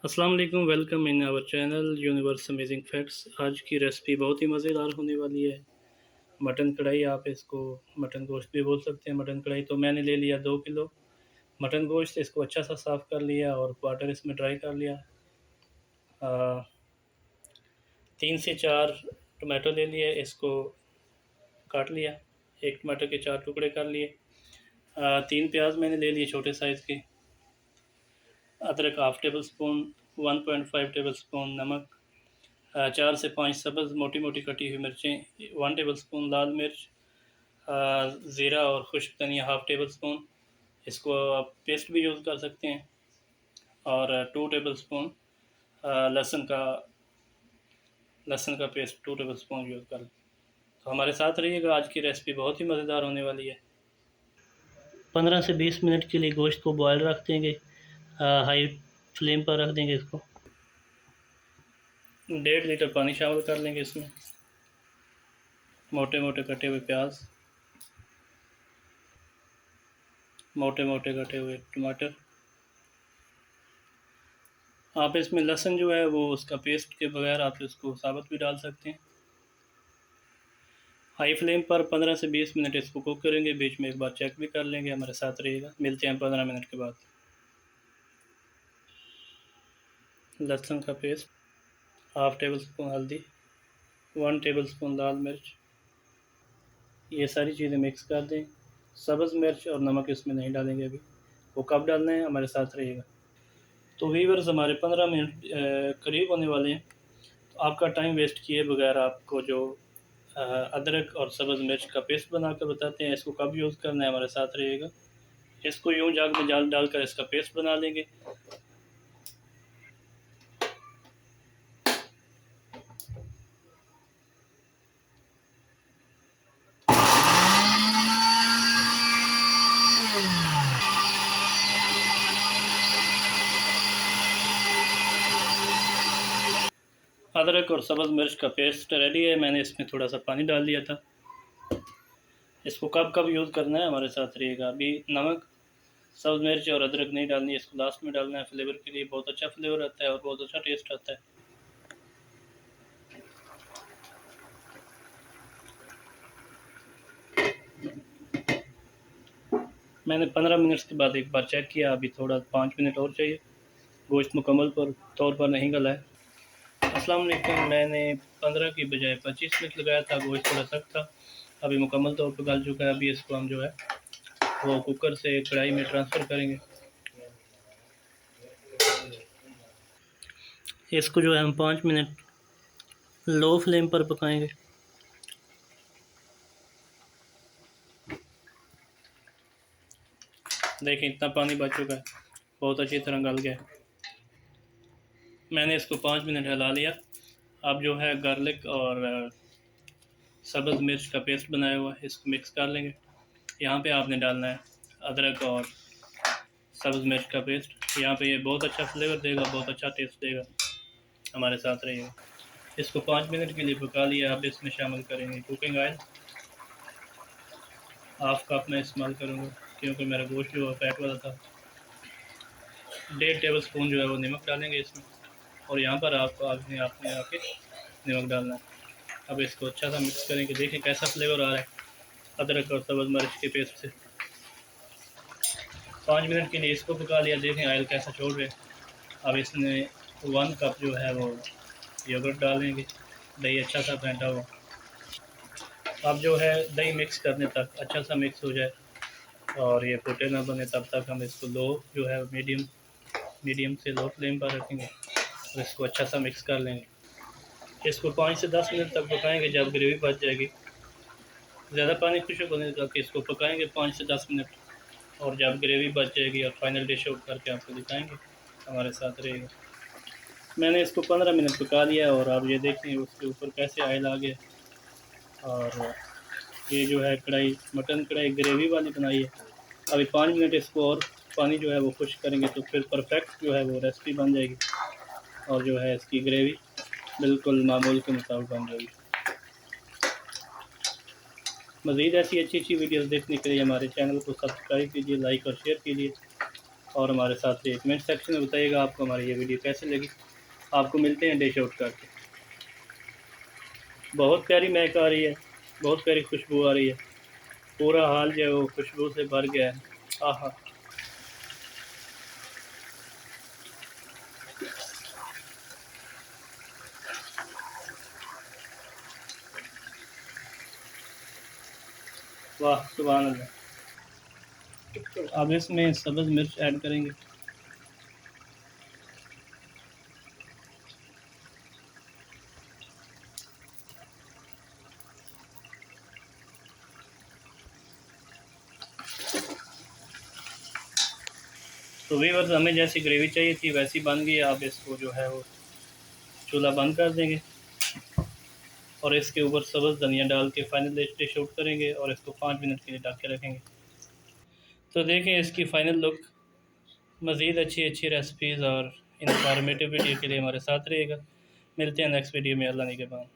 अस्सलाम वालेकुम, welcome in our channel universe amazing facts. आज की रेसिपी बहुत ही मज़ेदार होने वाली है। मटन कढ़ाई, आप इसको मटन गोश्त भी बोल सकते हैं। मटन कढ़ाई तो मैंने ले लिया 2 किलो मटन गोश्त। इसको अच्छा सा साफ़ कर लिया और वाटर इसमें ड्राई कर लिया। 3 से 4 टमाटो ले लिए, इसको काट लिया। एक टमाटर के 4 टुकड़े कर लिए। 3 प्याज मैंने ले लिए छोटे साइज़ के। अदरक half table spoon, 1.5 table spoon नमक, 4 से 5 सब्ज़ मोटी मोटी कटी हुई मिर्चें, 1 टेबल स्पून लाल मिर्च, ज़ीरा और खुश्क धनिया हाफ़ टेबल स्पून। इसको आप पेस्ट भी यूज़ कर सकते हैं। और 2 टेबल स्पून लहसुन का पेस्ट 2 टेबल स्पून यूज़ कर। तो हमारे साथ रहिएगा, आज की रेसिपी बहुत ही मज़ेदार होने वाली है। 15 से 20 मिनट के लिए गोश्त को बॉयल रख देंगे। हाई फ्लेम पर रख देंगे इसको। 1.5 लीटर पानी शामिल कर लेंगे इसमें। मोटे मोटे कटे हुए प्याज, मोटे मोटे कटे हुए टमाटर। आप इसमें लहसुन जो है वो उसका पेस्ट के बगैर आप इसको साबुत भी डाल सकते हैं। हाई फ्लेम पर 15 से 20 मिनट इसको कुक करेंगे। बीच में एक बार चेक भी कर लेंगे। हमारे साथ रहिएगा, मिलते हैं 15 मिनट के बाद। लहसुन का पेस्ट, हाफ़ टेबल स्पून हल्दी, 1 टेबल स्पून लाल मिर्च, ये सारी चीज़ें मिक्स कर दें। सब्ज़ मिर्च और नमक इसमें नहीं डालेंगे अभी, वो कब डालना है हमारे साथ रहिएगा। तो व्यूअर्स, हमारे 15 मिनट करीब होने वाले हैं। तो आपका टाइम वेस्ट किए बगैर आपको जो अदरक और सब्ज़ मिर्च का पेस्ट बना कर बताते हैं, इसको कब यूज़ करना है हमारे साथ रहिएगा। इसको यूँ जाग में जाल डालकर इसका पेस्ट बना लेंगे। अदरक और सब्ज़ मिर्च का पेस्ट रेडी है। मैंने इसमें थोड़ा सा पानी डाल दिया था। इसको कब कब यूज़ करना है हमारे साथ रहिएगा। अभी नमक, सब्ज़ मिर्च और अदरक नहीं डालनी है, इसको लास्ट में डालना है। फ्लेवर के लिए बहुत अच्छा फ्लेवर आता है और बहुत अच्छा टेस्ट आता है। मैंने 15 मिनट्स के बाद एक बार चेक किया, अभी थोड़ा 5 मिनट और चाहिए। गोश्त मुकम्मल तौर पर नहीं गला है। अस्सलाम वालेकुम, मैंने 15 की बजाय 25 मिनट लगाया था। गोश्त थोड़ा सख्त था, अभी मुकम्मल तौर पर गल चुका है। अभी इसको हम जो है वो कुकर से कढ़ाई में ट्रांसफ़र करेंगे। इसको जो है हम 5 मिनट लो फ्लेम पर पकाएंगे। देखिए इतना पानी बच चुका है, बहुत अच्छी तरह गल गया है। मैंने इसको 5 मिनट हिला लिया। अब जो है गार्लिक और सब्ज़ मिर्च का पेस्ट बनाया हुआ है, इसको मिक्स कर लेंगे। यहाँ पे आपने डालना है अदरक और सब्ज़ मिर्च का पेस्ट। यहाँ पे ये बहुत अच्छा फ्लेवर देगा, बहुत अच्छा टेस्ट देगा। हमारे साथ रहिएगा। इसको 5 मिनट के लिए पका लिया। अब इसमें शामिल करेंगे कुकिंग ऑयल। हाफ़ कप मैं इस्तेमाल करूँगा क्योंकि मेरा गोश्त जो है फैट वाला था। 1.5 टेबल स्पून जो है वो नमक डालेंगे इसमें, और यहाँ पर आपको आपने आपने आके नमक डालना है। अब इसको अच्छा सा मिक्स करेंगे। देखें कैसा फ्लेवर आ रहा है अदरक और सब्ज़ मिर्च के पेस्ट से। 5 मिनट के लिए इसको पका लिया। देखें ऑयल कैसा छोड़ रहे हैं। अब इसमें 1 कप जो है वो योगर्ट डालेंगे, दही अच्छा सा फेंटा हुआ। अब जो है दही मिक्स करने तक अच्छा सा मिक्स हो जाए और ये फुटे ना बने, तब तक हम इसको लो जो है मीडियम से लो फ्लेम पर रखेंगे और इसको अच्छा सा मिक्स कर लेंगे। इसको 5 से 10 मिनट तक पकाएंगे। जब ग्रेवी बच जाएगी, ज़्यादा पानी खुश्क होने तक इसको पकाएंगे 5 से 10 मिनट। और जब ग्रेवी बच जाएगी और फाइनल डिश आउट करके आपको दिखाएंगे। हमारे साथ रहेगा। मैंने इसको 15 मिनट पका लिया और अब ये देखें उसके ऊपर कैसे ऑयल आ गया। और ये जो है कढ़ाई, मटन कढ़ाई ग्रेवी वाली बनाई है। अभी 5 मिनट इसको और पानी जो है वो खुश्क करेंगे तो फिर परफेक्ट जो है वो रेसिपी बन जाएगी। और जो है इसकी ग्रेवी बिल्कुल मामूल के मुताबिक बन जाएगी। मज़ीद ऐसी अच्छी अच्छी वीडियोस देखने के लिए हमारे चैनल को सब्सक्राइब कीजिए, लाइक और शेयर कीजिए। और हमारे साथ ही कमेंट सेक्शन में बताइएगा आपको हमारी ये वीडियो कैसे लगी। आपको मिलते हैं डिश आउट करके। बहुत प्यारी महक आ रही है, बहुत प्यारी खुशबू आ रही है, पूरा हाल जो है वो खुशबू से भर गया है। आहा, वाह सुभान अल्लाह। अब इसमें सब्ज़ मिर्च ऐड करेंगे। तो व्यूअर्स, हमें जैसी ग्रेवी चाहिए थी वैसी बन गई। आप इसको जो है वो चूल्हा बंद कर देंगे और इसके ऊपर सब्ज़ धनिया डाल के फाइनल डिश आउट करेंगे और इसको 5 मिनट के लिए ढक के रखेंगे। तो देखें इसकी फ़ाइनल लुक। मज़ीद अच्छी अच्छी रेसिपीज़ और इन्फॉर्मेटिव वीडियो के लिए हमारे साथ रहिएगा। मिलते हैं नेक्स्ट वीडियो में। अल्लाह ने के बाद।